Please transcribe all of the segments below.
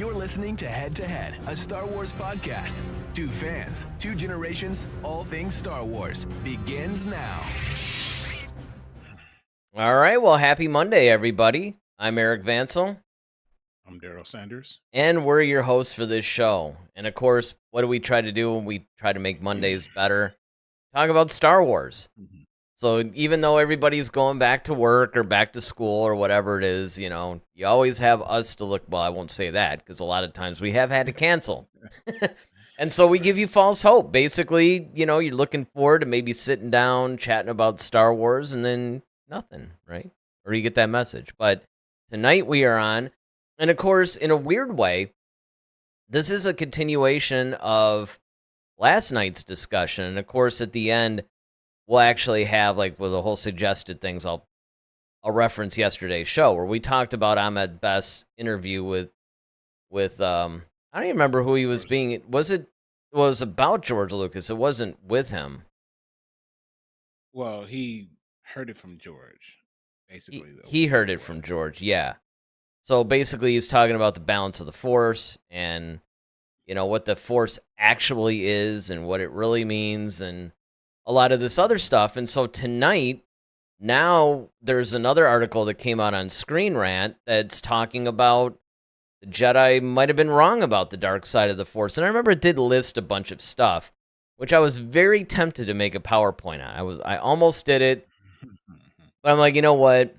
You're listening to Head to Head, a Star Wars podcast. Two fans, two generations, all things Star Wars begins now. All right, well, happy Monday, everybody. I'm Eric Vansel. I'm Daryl Sanders. And we're your hosts for this show. And of course, what do we try to do when we try to make Mondays better? Talk about Star Wars. Mm-hmm. So even though everybody's going back to work or back to school or whatever it is, you know, you always have us to look. Well, I won't say that because a lot of times we have had to cancel. And so we give you false hope. Basically, you know, you're looking forward to maybe sitting down, chatting about Star Wars, and then nothing, right? Or you get that message. But tonight we are on. And of course, in a weird way, this is a continuation of last night's discussion. And of course, at the end, we'll actually have, like, with the whole suggested things, I'll reference yesterday's show where we talked about Ahmed Best's interview with I don't even remember who he was being. It was about George Lucas. It wasn't with him. Well, he heard it from George, basically. He heard it from George, yeah. So basically, he's talking about the balance of the Force and, you know, what the Force actually is and what it really means and a lot of this other stuff. And so tonight, now there's another article that came out on Screen Rant that's talking about the Jedi might have been wrong about the dark side of the Force. And I remember it did list a bunch of stuff, which I was very tempted to make a PowerPoint on. I almost did it, but I'm like, you know what?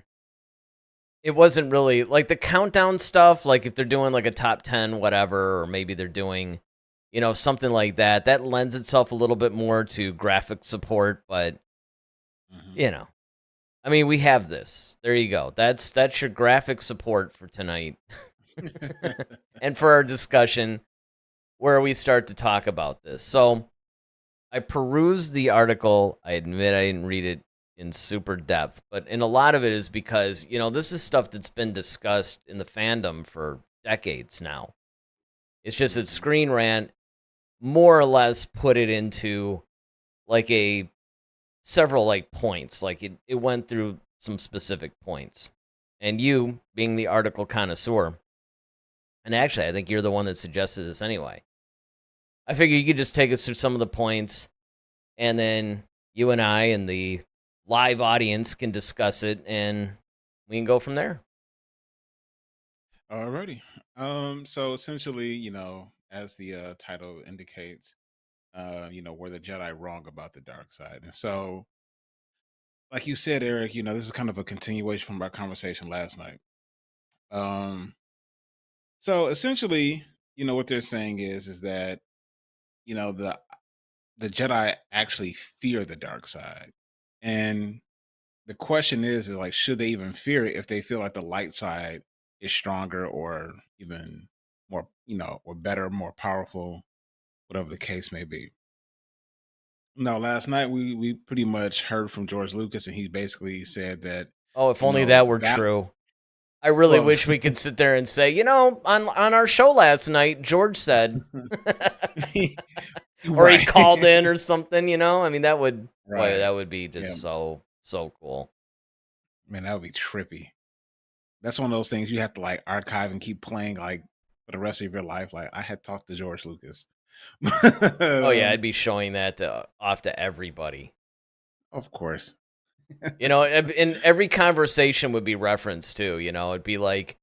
It wasn't really like the countdown stuff. Like if they're doing like a top 10, whatever, or maybe they're doing, you know, something like that, that lends itself a little bit more to graphic support. But, you know, I mean, we have this. There you go. That's your graphic support for tonight. And for our discussion where we start to talk about this. So I perused the article. I admit I didn't read it in super depth, but in a lot of it is because, you know, this is stuff that's been discussed in the fandom for decades now. It's just that Screen Rant more or less put it into like several like points. Like it went through some specific points. And you, being the article connoisseur, and actually I think you're the one that suggested this anyway, I figure you could just take us through some of the points and then you and I and the live audience can discuss it and we can go from there. Alrighty. So essentially, you know, as the title indicates, you know, were the Jedi wrong about the dark side? And so, like you said, Eric, you know, this is kind of a continuation from our conversation last night. So essentially, you know, what they're saying is that, you know, the Jedi actually fear the dark side. And the question is like, should they even fear it if they feel like the light side is stronger or even more, you know, or better, more powerful, whatever the case may be. No, last night we pretty much heard from George Lucas, and he basically said that, Oh, if you only know, that were true. I really well, wish we could sit there and say, you know, on our show last night, George said, or he called in or something, you know? I mean, that would, boy, that would be just so cool. Man, that would be trippy. That's one of those things you have to like archive and keep playing like for the rest of your life. Like I had talked to George Lucas. Oh yeah, I'd be showing that off to everybody. Of course. You know, in every conversation would be referenced too. You know, it'd be like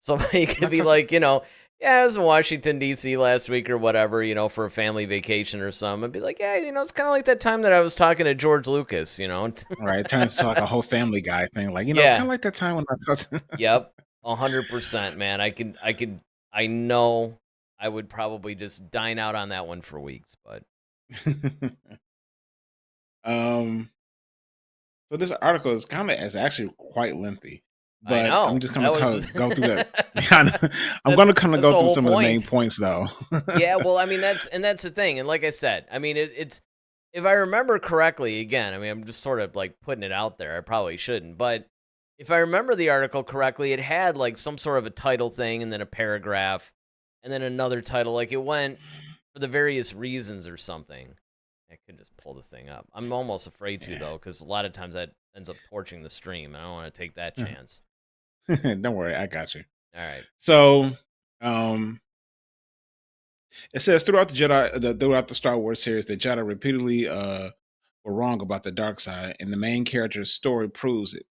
somebody could be like, you know, yeah, I was in Washington D.C. last week or whatever, you know, for a family vacation or something. I'd be like, yeah, you know, it's kind of like that time that I was talking to George Lucas. You know, right? It turns into like a whole Family Guy thing. Like, you know, it's kind of like that time when I talked. Yep, 100%, man. I know I would probably just dine out on that one for weeks, but. So this article is actually quite lengthy, but I know. I'm just gonna kind of go through that. I'm gonna kind of go through some of the main points, though. Yeah, well, I mean that's the thing, and like I said, I mean it's if I remember correctly, again, I mean I'm just sort of like putting it out there. I probably shouldn't, but if I remember the article correctly, it had like some sort of a title thing, and then a paragraph, and then another title. Like it went for the various reasons or something. I could just pull the thing up. I'm almost afraid to, though, because a lot of times that ends up torching the stream. I don't want to take that chance. Don't worry, I got you. All right. So, It says throughout the Jedi, throughout the Star Wars series, the Jedi repeatedly were wrong about the dark side, and the main character's story proves it.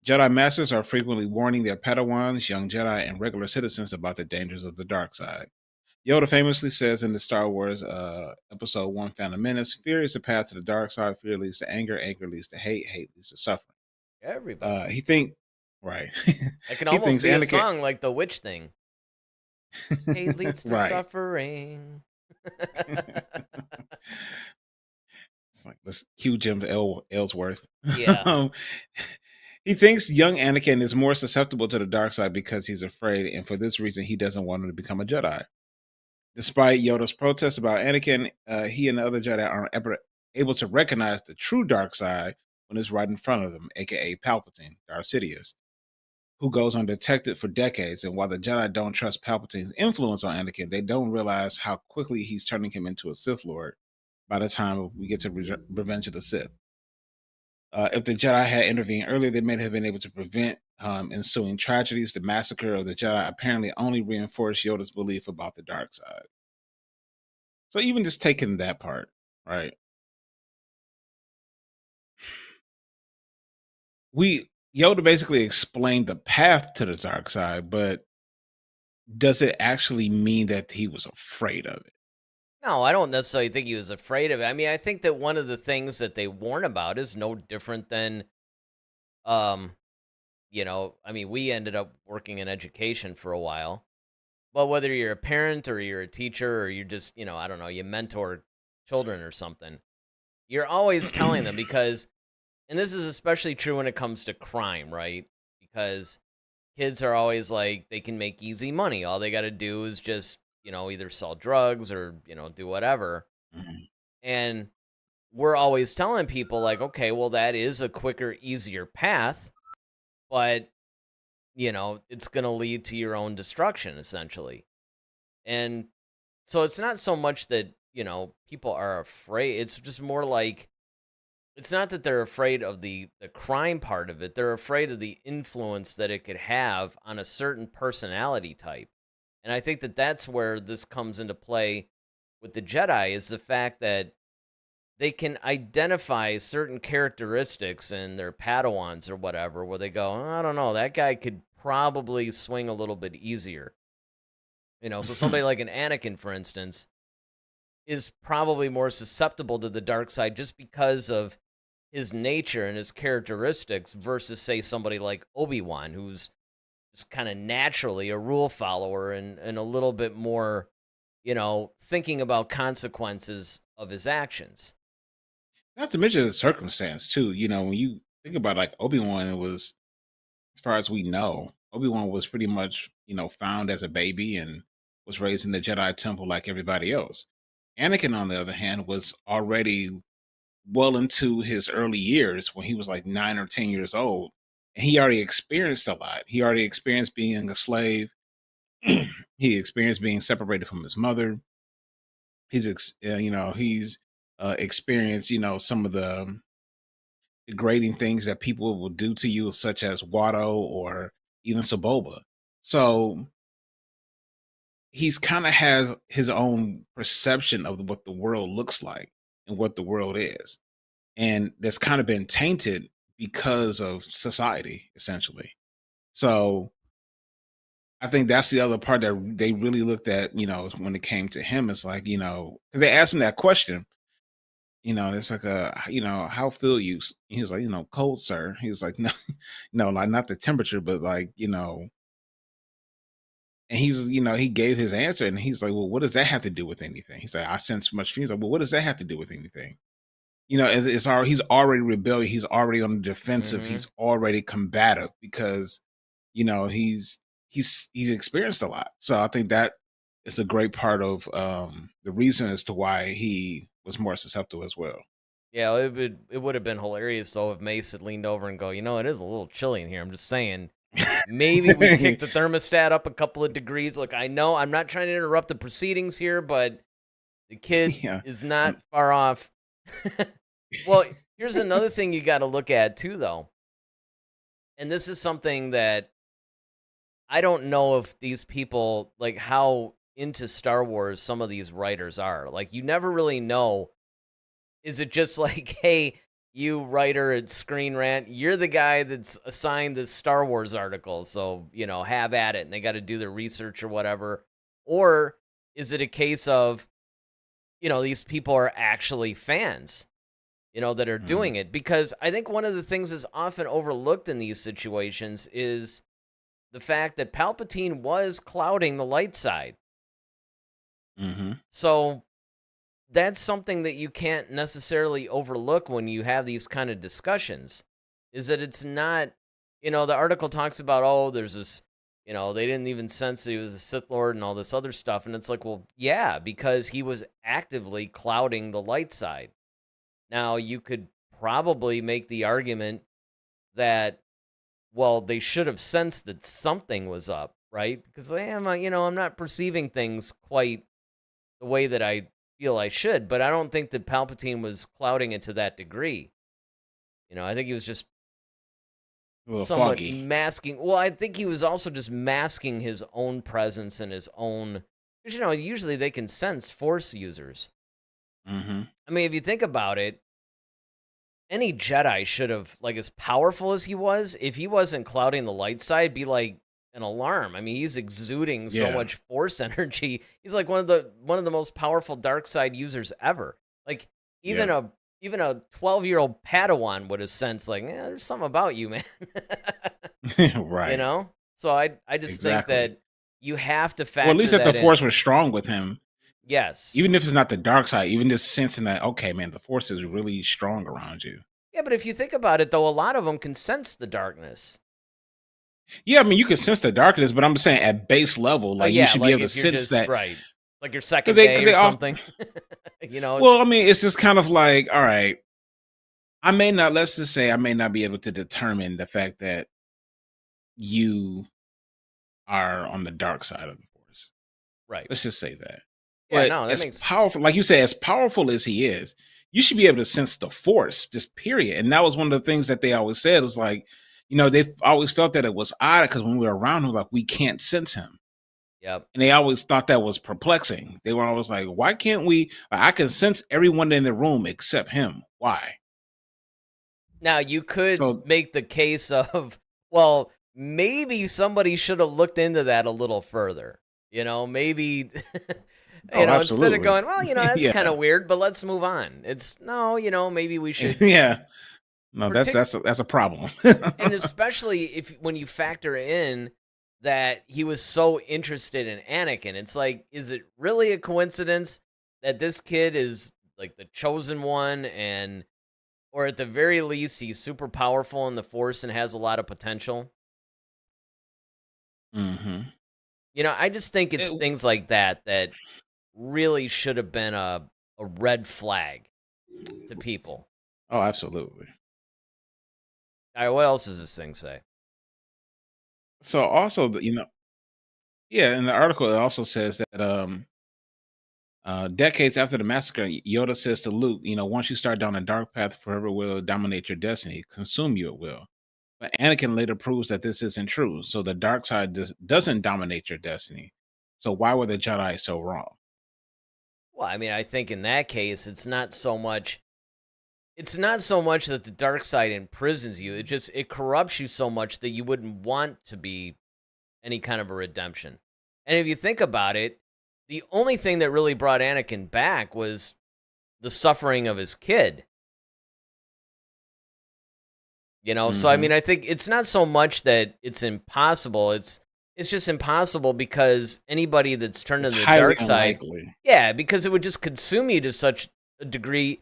Jedi Masters are frequently warning their Padawans, young Jedi, and regular citizens about the dangers of the dark side. Yoda famously says in the Star Wars Episode 1 Phantom Menace, fear is the path to the dark side, fear leads to anger, anger leads to hate, hate leads to suffering. Everybody. He think right. That can He almost thinks be a Anakin song like the witch thing. Hate leads to right. suffering. It's like let's cue Jim Ellsworth. Yeah. Um, he thinks young Anakin is more susceptible to the dark side because he's afraid, and for this reason, he doesn't want him to become a Jedi. Despite Yoda's protests about Anakin, he and the other Jedi aren't ever able to recognize the true dark side when it's right in front of them, aka Palpatine, Darth Sidious, who goes undetected for decades. And while the Jedi don't trust Palpatine's influence on Anakin, they don't realize how quickly he's turning him into a Sith Lord by the time we get to Revenge of the Sith. If the Jedi had intervened earlier, they may have been able to prevent ensuing tragedies. The massacre of the Jedi apparently only reinforced Yoda's belief about the dark side. So even just taking that part, right? We Yoda basically explained the path to the dark side, but does it actually mean that he was afraid of it? No, I don't necessarily think he was afraid of it. I mean, I think that one of the things that they warn about is no different than, um, I mean, we ended up working in education for a while. But whether you're a parent or you're a teacher or you're just, I don't know, you mentor children or something, you're always telling them because, and this is especially true when it comes to crime, right? Because kids are always like, they can make easy money. All they got to do is just, either sell drugs or, do whatever. Mhm. And we're always telling people, like, okay, well, that is a quicker, easier path, but, it's going to lead to your own destruction, essentially. And so it's not so much that, people are afraid. It's just more like it's not that they're afraid of the crime part of it. They're afraid of the influence that it could have on a certain personality type. And I think that that's where this comes into play with the Jedi is the fact that they can identify certain characteristics in their Padawans or whatever where they go, "Oh, I don't know, that guy could probably swing a little bit easier." So somebody like an Anakin, for instance, is probably more susceptible to the dark side just because of his nature and his characteristics versus, say, somebody like Obi-Wan, who's just kind of naturally a rule follower and a little bit more, thinking about consequences of his actions. Not to mention the circumstance too. When you think about like Obi-Wan, it was as far as we know, Obi-Wan was pretty much, found as a baby and was raised in the Jedi temple like everybody else. Anakin, on the other hand, was already well into his early years when he was like 9 or 10 years old. And he already experienced a lot. He already experienced being a slave. He experienced being separated from his mother. He's experienced, some of the degrading things that people will do to you, such as Watto or even Saboba. So he's kind of has his own perception of what the world looks like and what the world is. And that's kind of been tainted because of society, essentially. So I think that's the other part that they really looked at, when it came to him. It's like, because they asked him that question, it's like how feel you? He was like, cold, sir. He was like, no, no, like not the temperature, but like, and he's, he gave his answer and he's like, well, what does that have to do with anything? He's like, I sense much fear. He's like, well, what does that have to do with anything? It's already, he's already rebellious. He's already on the defensive. Hmm. He's already combative because, he's experienced a lot. So I think that is a great part of the reason as to why he was more susceptible as well. Yeah, it would have been hilarious though if Mace had leaned over and go, it is a little chilly in here. I'm just saying, maybe we kick the thermostat up a couple of degrees. Look, I know I'm not trying to interrupt the proceedings here, but the kid Yeah. is not far off. Well, here's another thing you got to look at too, though. And this is something that I don't know if these people, like how into Star Wars some of these writers are. Like, you never really know. Is it just like, hey, you writer at Screen Rant, you're the guy that's assigned this Star Wars article, so, have at it, and they got to do their research or whatever? Or is it a case of, these people are actually fans, that are Mhm. doing it? Because I think one of the things that's often overlooked in these situations is the fact that Palpatine was clouding the light side. Mhm. So that's something that you can't necessarily overlook when you have these kind of discussions, is that it's not, the article talks about, oh, there's this, they didn't even sense he was a Sith Lord and all this other stuff. And it's like, well, yeah, because he was actively clouding the light side. Now, you could probably make the argument that, well, they should have sensed that something was up, right? Because I'm not perceiving things quite the way that I feel I should, but I don't think that Palpatine was clouding it to that degree. I think he was just A little somewhat foggy. masking. Well, I think he was also just masking his own presence and his own. Because, usually they can sense Force users. Mhm. I mean, if you think about it, any Jedi should have, like, as powerful as he was, if he wasn't clouding the light side, be like an alarm. I mean, he's exuding so Yeah. much Force energy. He's like one of the most powerful dark side users ever. Like, even Yeah. a 12-year-old Padawan would have sensed, like, there's something about you, man. you Right. know? So I just think Exactly. that you have to Well, at factor least that the that force in. was strong with him, Yes. even if it's not the dark side, even just sensing that, okay, man, the force is really strong around you. Yeah, but if you think about it, though, a lot of them can sense the darkness. Yeah, I mean, you can sense the darkness, but I'm just saying at base level, Oh, like you yeah, should be like able to if you're sense just that right, like your because second they day because or they all. something. Well, It's I mean, it's just kind of like, all right, I may not. Let's just say I may not be able to determine the fact that you are on the dark side of the force. right. Let's just say that. Yeah, But no, that as makes powerful, like you say, as powerful as he is, you should be able to sense the force, just period. And that was one of the things that they always said was like, they've always felt that it was odd because when we were around him, like we can't sense him. yep. And they always thought that was perplexing. They were always like, why can't we? I can sense everyone in the room except him. Why? Now you could So, make the case of, well, maybe somebody should have looked into that a little further. Maybe oh, instead of absolutely. going, well, that's kind Yeah. of weird, but let's move on. It's no, maybe we should Yeah. No, that's partic- that's a problem. and especially if when you factor in that he was so interested in Anakin, it's like, is it really a coincidence that this kid is like the chosen one, and or at the very least he's super powerful in the Force and has a lot of potential? hmm I just think it's things like that that really should have been a red flag to people. Oh, absolutely. All right, what else does this thing say? So also, yeah, in the article it also says that decades after the massacre, Yoda says to Luke, once you start down a dark path, forever will dominate your destiny, consume you it will. But Anakin later proves that this isn't true. So the dark side doesn't dominate your destiny. So why were the Jedi so wrong? Well, I mean, I think in that case it's not so much that the dark side imprisons you. It corrupts you so much that you wouldn't want to be any kind of a redemption. And if you think about it, the only thing that really brought Anakin back was the suffering of his kid. So I hmm mean, I think it's not so much that it's impossible. It's just impossible because anybody that's turned to It's the highly dark side, unlikely. yeah, because it would just consume you to such a degree.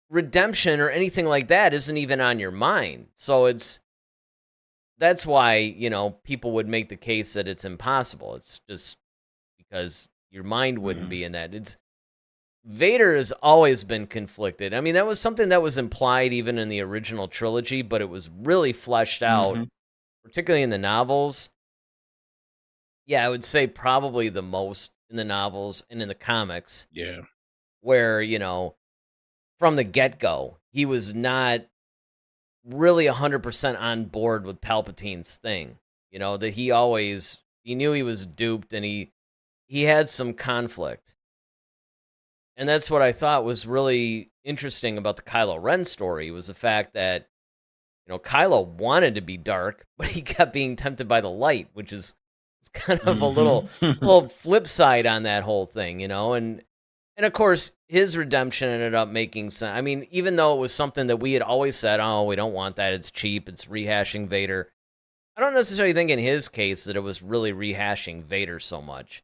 Redemption or anything like that isn't even on your mind. So that's why, people would make the case that it's impossible. It's just because your mind wouldn't hmm be in that. It's Vader has always been conflicted. I mean, that was something that was implied even in the original trilogy, but it was really fleshed out, hmm particularly in the novels. Yeah, I would say probably the most in the novels and in the comics, Yeah. where, from the get-go, he was not really 100% on board with Palpatine's thing. That he knew he was duped, and he he had some conflict. And that's what I thought was really interesting about the Kylo Ren story was the fact that, Kylo wanted to be dark, but he kept being tempted by the light, which is kind of a Hmm. little flip side on that whole thing, and of course his redemption ended up making sense. I mean, even though it was something that we had always said, oh, we don't want that, it's cheap, it's rehashing Vader. I don't necessarily think in his case that it was really rehashing Vader so much.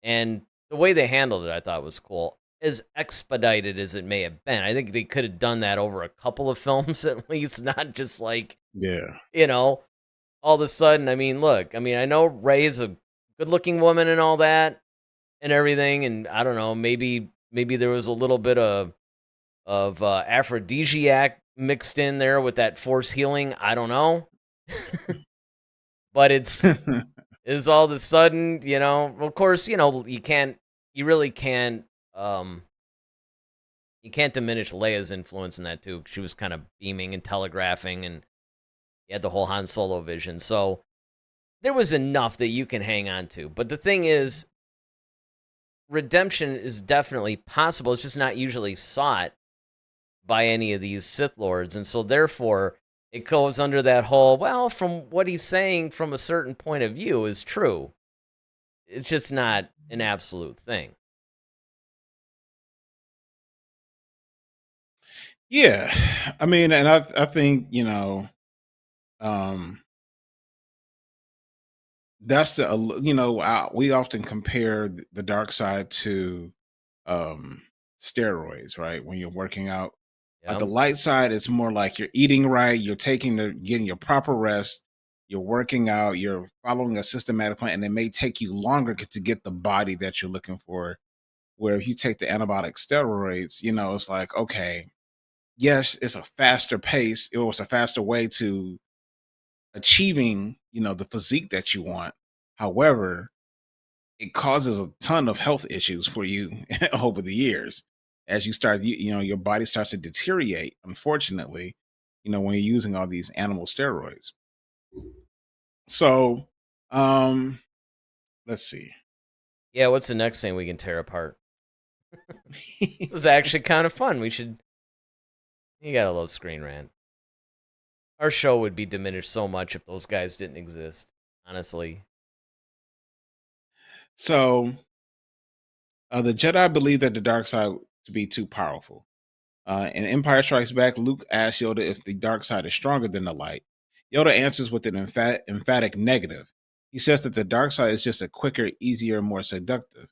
And the way they handled it, I thought was cool. As expedited as it may have been, I think they could have done that over a couple of films at least, not just like, Yeah. you know, all of a sudden. I mean, look, I mean, I know Rey's a good-looking woman and all that and everything, and I don't know, maybe there was a little bit of aphrodisiac mixed in there with that force healing. I don't know, but it's is all of a sudden, of course, you really um, you can't diminish Leia's influence in that too. She was kind of beaming and telegraphing, and you had the whole Han Solo vision. So there was enough that you can hang on to. But the thing is, redemption is definitely possible. It's just not usually sought by any of these Sith Lords. And so therefore, it goes under that whole, well, from what he's saying from a certain point of view is true. It's just not an absolute thing. Yeah. I mean, and I think, um, that's we often compare the dark side to steroids, right? When you're working out. Yeah. The light side is more like you're eating right, you're getting your proper rest, you're working out, you're following a systematic plan, and it may take you longer to get the body that you're looking for. Where if you take the antibiotic steroids, it's like, okay, yes, it's a faster pace, it was a faster way to achieving, the physique that you want. However, it causes a ton of health issues for you over the years as you start your body starts to deteriorate, unfortunately, when you're using all these animal steroids. So um let's see. Yeah, what's the next thing we can tear apart? This is actually kind of fun. You gotta love Screen Rant. Our show would be diminished so much if those guys didn't exist, honestly. So the Jedi believe that the dark side to be too powerful. In Empire Strikes Back, Luke asks Yoda if the dark side is stronger than the light. Yoda answers with an emphatic negative. He says that the dark side is just a quicker, easier, more seductive.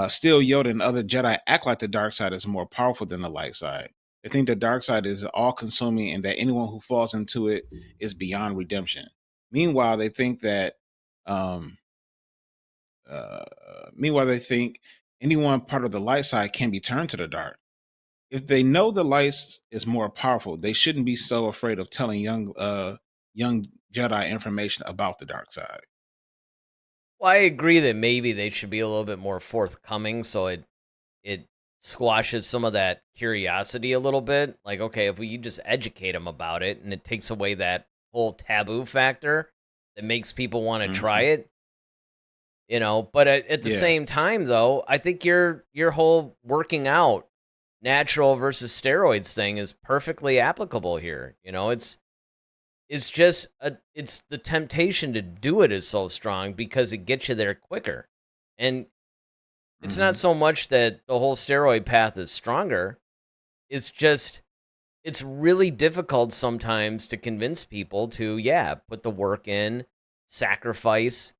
Still, Yoda and other Jedi act like the dark side is more powerful than the light side. They think the dark side is all consuming and that anyone who falls into it is beyond redemption. Meanwhile, they think that um, uh, they think anyone part of the light side can be turned to the dark. If they know the light is more powerful, they shouldn't be so afraid of telling young Jedi information about the dark side. Well, I agree that maybe they should be a little bit more forthcoming so it squashes some of that curiosity a little bit. Like, okay, if we just educate them about it and it takes away that whole taboo factor that makes people want to try Hmm. it, but at the Yeah. same time though, I think your whole working out natural versus steroids thing is perfectly applicable here. It's just it's the temptation to do it is so strong because it gets you there quicker. And it's not Hmm. so much that the whole steroid path is stronger. It's just it's really difficult sometimes to convince people to, yeah, put the work in, sacrifice,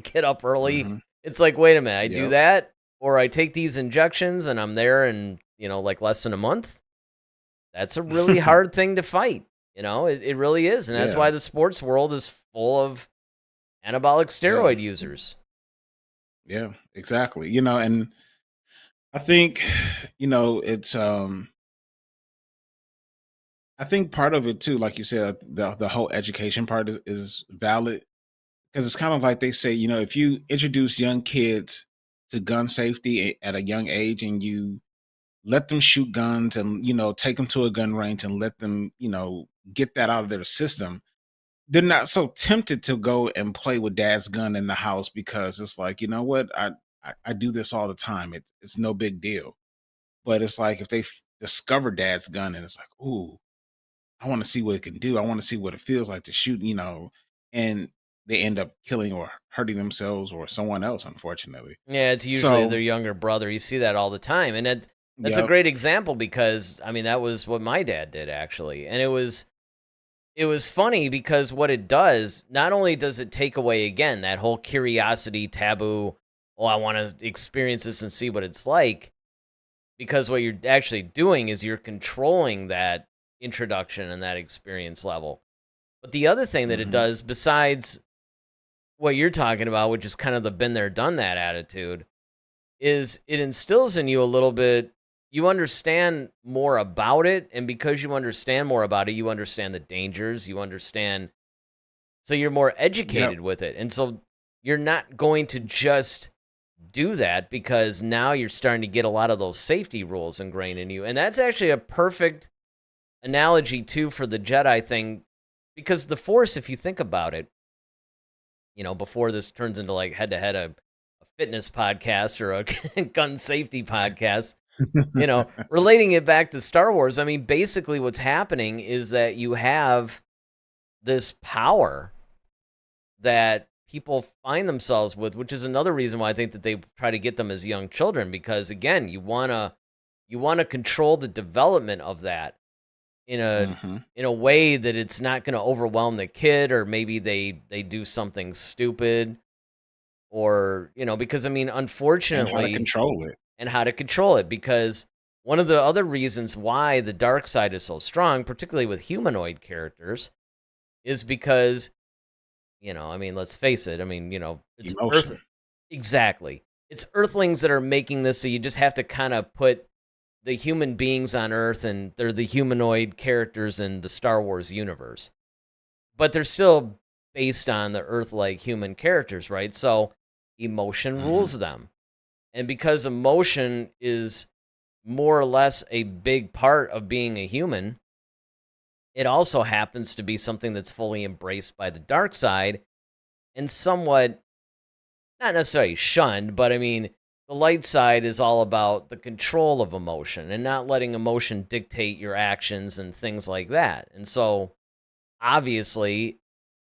get up early. Hmm. It's like, wait a minute, I do Yep. that, or I take these injections and I'm there in, like less than a month. That's a really hard thing to fight. It really is. And that's Yeah. why the sports world is full of anabolic Yeah. steroid users. Yeah. Exactly. And I think, it's I think part of it too, like you said, the whole education part is valid because it's kind of like they say, if you introduce young kids to gun safety at a young age and you let them shoot guns and take them to a gun range and let them get that out of their system, they're not so tempted to go and play with dad's gun in the house because it's like, you know what, I do this all the time. It's no big deal. But it's like if they discover dad's gun and it's like, ooh, I want to see what it can do. I want to see what it feels like to shoot, and they end up killing or hurting themselves or someone else, unfortunately. Yeah, it's usually So, their younger brother. You see that all the time, and that's a yep. great example because I mean that was what my dad did actually, and it was funny because what it does, not only does it take away again that whole curiosity taboo, oh, I want to experience this and see what it's like, because what you're actually doing is you're controlling that introduction and that experience level. But the other thing that it Hmm. does, besides what you're talking about, which is kind of the been there, done that attitude, is it instills in you a little bit. You understand more about it, and because you understand more about it, you understand the dangers. You understand, so you're more Yep. educated with it, and so you're not going to just do that because now you're starting to get a lot of those safety rules ingrained in you, and that's actually a perfect analogy too for the Jedi thing, because the Force, if you think about it, before this turns into like head to head a fitness podcast or a gun safety podcast, relating it back to Star Wars, I mean, basically what's happening is that you have this power that people find themselves with, which is another reason why I think that they try to get them as young children, because again, you want to control the development of that in a Hmm. in a way that it's not going to overwhelm the kid, or maybe they do something stupid, or because I mean, And how to unfortunately, control it. and how to control it, because one of the other reasons why the dark side is so strong, particularly with humanoid characters, is because, I mean, let's face it, I mean, it's earth. Emotion. Exactly. It's earthlings that are making this, so you just have to kind of put the human beings on earth, and they're the humanoid characters in the Star Wars universe, but they're still based on the earth-like human characters, right? So emotion Hmm. rules them. And because emotion is more or less a big part of being a human, it also happens to be something that's fully embraced by the dark side and somewhat not necessarily shunned, but I mean, the light side is all about the control of emotion and not letting emotion dictate your actions and things like that. And so, obviously,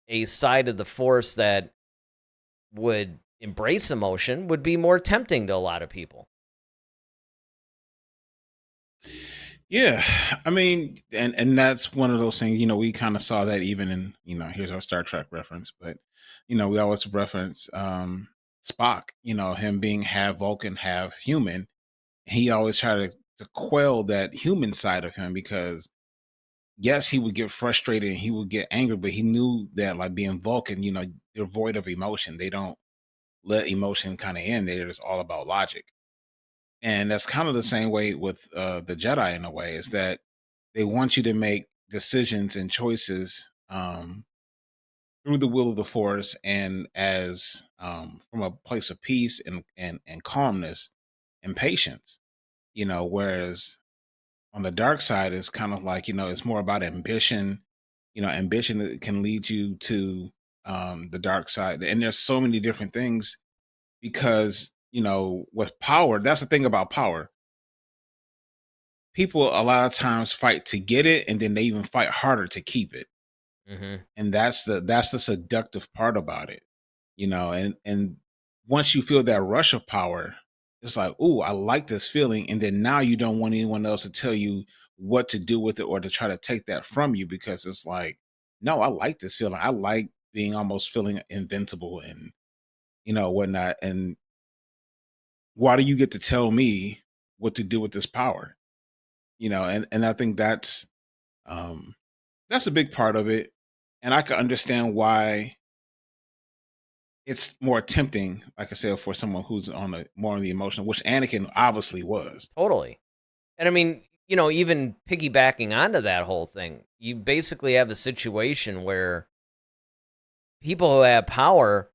a side of the force that would embrace emotion would be more tempting to a lot of people. Yeah, I mean, and that's one of those things. We kind of saw that even in, here's our Star Trek reference, but we always reference Spock. Him being half Vulcan, half human. He always tried to quell that human side of him because yes, he would get frustrated and he would get angry, but he knew that like being Vulcan, they're void of emotion. They don't let emotion kind of in. They're just all about logic. And that's kind of the same way with the Jedi in a way, is that they want you to make decisions and choices through the will of the Force and as from a place of peace and calmness and patience. Whereas on the dark side, it's kind of like it's more about ambition. Ambition that can lead you to the dark side, and there's so many different things because with power, that's the thing about power. People a lot of times fight to get it, and then they even fight harder to keep it, Hmm. and that's the seductive part about it. And once you feel that rush of power, it's like, oh, I like this feeling, and then now you don't want anyone else to tell you what to do with it or to try to take that from you, because it's like, no, I like this feeling. I like being almost feeling invincible and whatnot. And why do you get to tell me what to do with this power? And I think um that's a big part of it. And I can understand why it's more tempting, like I said, for someone who's on a more on the emotional, which Anakin obviously was. Totally. And I mean, even piggybacking onto that whole thing, you basically have a situation where people who have power,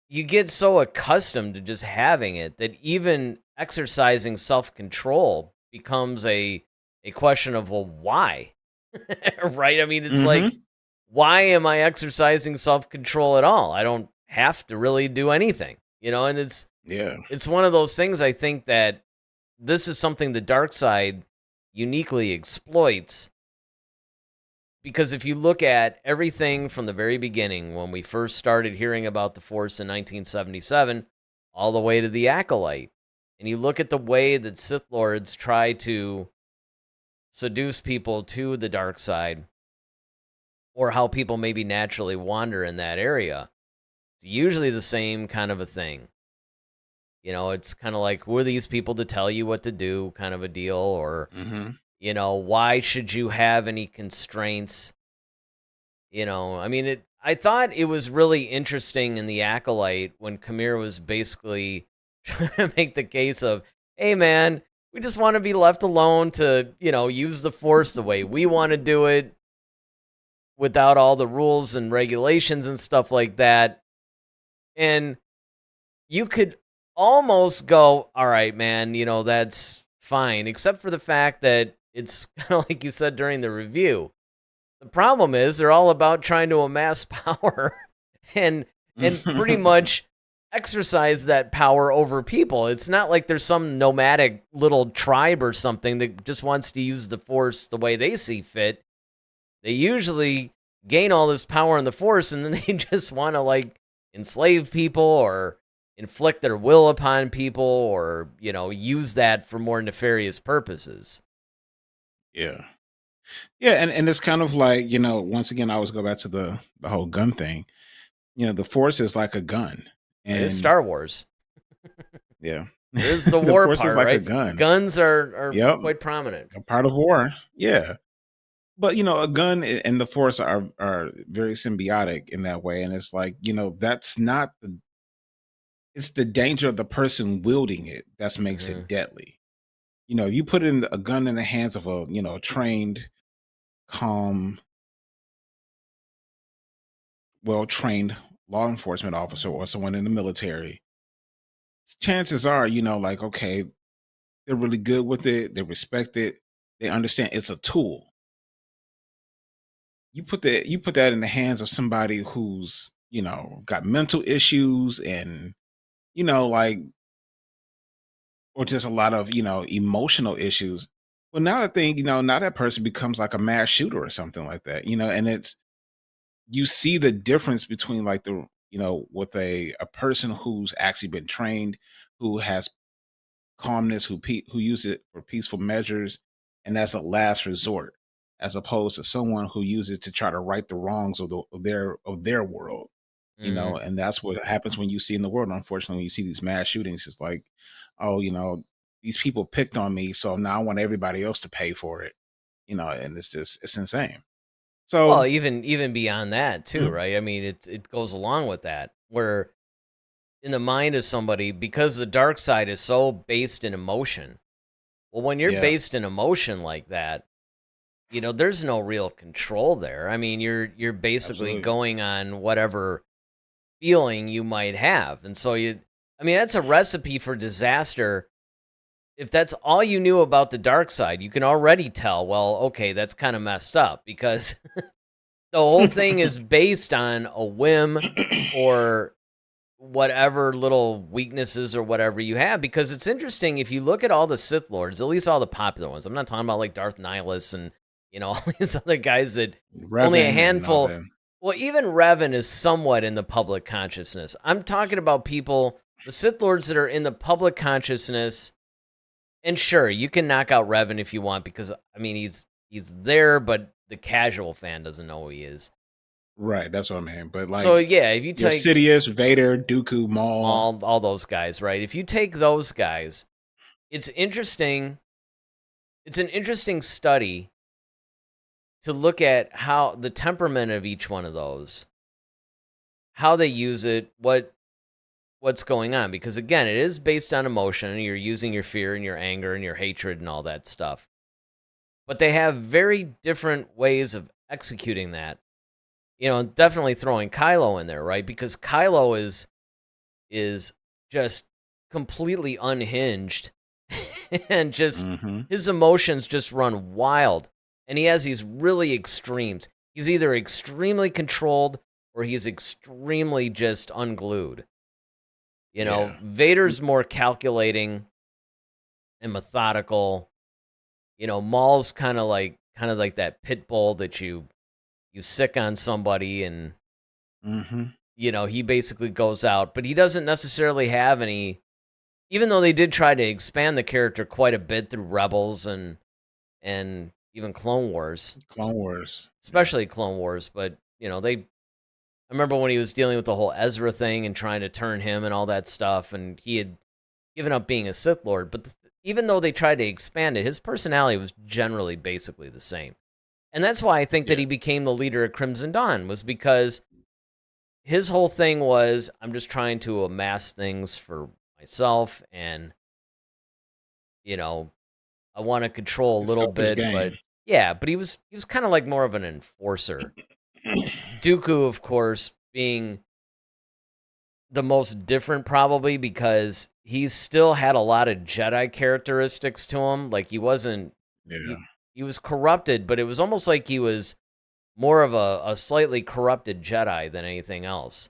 you get so accustomed to just having it that even exercising self-control becomes a question of, well, why? Right? I mean, it's like, Hmm. why am I exercising self-control at all? I don't have to really do anything, and Yeah. it's one of those things. I think that this is something the dark side uniquely exploits, because if you look at everything from the very beginning, when we first started hearing about the Force in 1977, all the way to the Acolyte, and you look at the way that Sith Lords try to seduce people to the dark side, or how people maybe naturally wander in that area, it's usually the same kind of a thing. It's kind of like, who are these people to tell you what to do, kind of a deal, or, Hmm. why should you have any constraints? I mean, I thought it was really interesting in The Acolyte when Kamir was basically trying to make the case of, hey, man, we just want to be left alone to, use the Force the way we want to do it without all the rules and regulations and stuff like that. And you could almost go, all right, man, that's fine, except for the fact that it's kind of like you said during the review. The problem is they're all about trying to amass power and pretty much exercise that power over people. It's not like there's some nomadic little tribe or something that just wants to use the Force the way they see fit. They usually gain all this power in the Force, and then they just want to enslave people or inflict their will upon people, or use that for more nefarious purposes. Yeah. Yeah, and it's kind of like, once again, I always go back to the whole gun thing. The Force is like a gun. It is And Star Wars. yeah. It is the The war Force is part, like a right? gun. Guns are Yep. quite prominent. A part of war. Yeah. But a gun and the Force are very symbiotic in that way. And it's like, that's not it's the danger of the person wielding it that makes Hmm. it deadly. You put a gun in the hands of a trained, calm, well trained law enforcement officer or someone in the military, chances are, like, okay, they're really good with it, they respect it, they understand it's a tool. You put that in the hands of somebody who's, got mental issues and, like, or just a lot of, emotional issues. Well, now the thing, now that person becomes like a mass shooter or something like that, and it's you see the difference between like with a person who's actually been trained, who has calmness, who use it for peaceful measures and as a last resort, as opposed to someone who uses it to try to right the wrongs of their world. Hmm. And that's what happens when you see in the world. Unfortunately, when you see these mass shootings, it's like, oh, these people picked on me, so now I want everybody else to pay for it. And it's insane. Well, So even beyond that too, mhm, right? I mean, it goes along with that, where in the mind of somebody, because the dark side is so based in emotion. Well, when you're yeah, based in emotion like that, there's no real control there. I mean, you're basically absolutely. going on whatever feeling you might have. And so I mean, that's a recipe for disaster. If that's all you knew about the dark side, you can already tell, well, okay, that's kind of messed up, because the whole thing is based on a whim or whatever little weaknesses or whatever you have. Because it's interesting, if you look at all the Sith Lords, at least all the popular ones, I'm not talking about like Darth Nihilus and, all these other guys that only a Revan and all handful. that. Well, even Revan is somewhat in the public consciousness. I'm talking about people, the Sith Lords that are in the public consciousness. And sure, you can knock out Revan if you want, because I mean he's there, but the casual fan doesn't know who he is. Right, that's what I mean. But So like yeah, if you your take Sidious, Vader, Dooku, Maul. all those guys, right? If you take those guys, it's interesting. It's an interesting study to look at how the temperament of each one of those, how they use it, what's going on, because again, it is based on emotion. You're using your fear and your anger and your hatred and all that stuff. But they have very different ways of executing that. Definitely throwing Kylo in there, right? Because Kylo is just completely unhinged and just Hmm. his emotions just run wild. And he has these really extremes. He's either extremely controlled or he's extremely just unglued. Yeah. Vader's more calculating and methodical. Maul's kind of like that pit bull that you sick on somebody and Mm-hmm. he basically goes out, but he doesn't necessarily have any, even though they did try to expand the character quite a bit through Rebels and even Clone Wars, Clone Wars. Yeah. especially Clone Wars, but I remember when he was dealing with the whole Ezra thing and trying to turn him and all that stuff, and he had given up being a Sith Lord, but even though they tried to expand it, his personality was generally basically the same. And that's why I think that Yeah. he became the leader of Crimson Dawn, was because his whole thing was, I'm just trying to amass things for myself, and you know I want to control a It's little selfish bit, but gain. yeah, but he was kind of like more of an enforcer. Dooku, of course, being the most different probably because he still had a lot of Jedi characteristics to him. Like he, Yeah. he was corrupted, but it was almost like he was more of a slightly corrupted Jedi than anything else.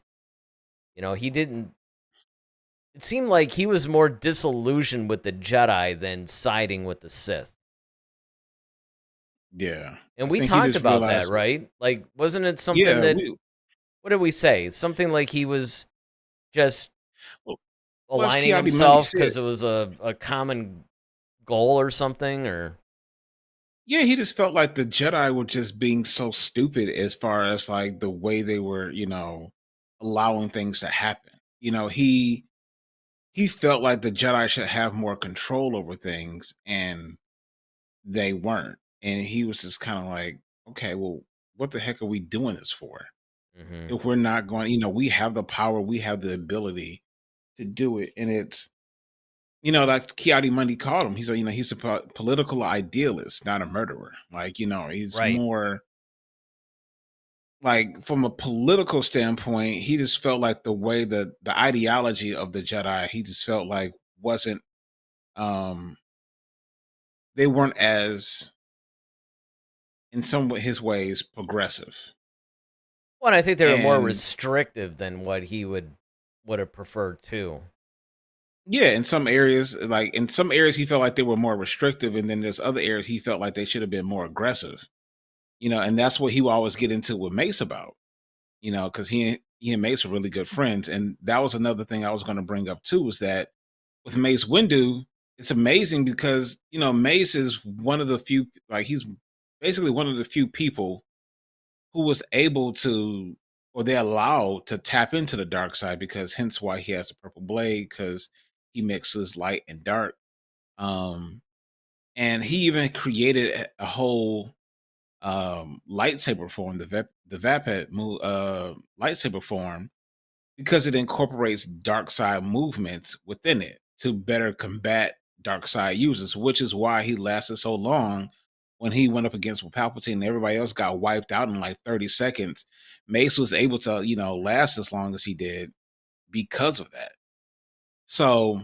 He didn't. It seemed like he was more disillusioned with the Jedi than siding with the Sith. Yeah. And I we think he talked just about that, realized that. right? Like, wasn't it something Yeah. that, what did we say? Something like he was just Well, it's aligning Kiadi Mundi himself said. because it was a common goal or something, or Yeah, he just felt like the Jedi were just being so stupid as far as like the way they were, allowing things to happen. He felt like the Jedi should have more control over things and they weren't. And he was just kind of like, okay, well, what the heck are we doing this for? hmm If we're not going, we have the power, we have the ability to do it. And it's, like Kiadi Mundi called him. He's a, he's a political idealist, not a murderer. Like, he's right. more like from a political standpoint, he just felt like the way that the ideology of the Jedi, he just felt like wasn't um they weren't as in some of his ways progressive. Well, and I think they were more And restrictive than what he would have preferred too. yeah, in some areas he felt like they were more restrictive, and then there's other areas he felt like they should have been more aggressive. And that's what he would always get into with Mace about. Because he and Mace were really good friends. And that was another thing I was going to bring up too, was that with Mace Windu, it's amazing because Mace is one of the few, like he's basically one of the few people who was able to, or they're allowed to tap into the dark side, because hence why he has the purple blade, because he mixes light and dark. Um, and he even created a whole lightsaber form, the Vapet lightsaber form, because it incorporates dark side movements within it to better combat dark side users, which is why he lasted so long when he went up against Palpatine and everybody else got wiped out in like 30 seconds. Mace was able to, last as long as he did because of that. So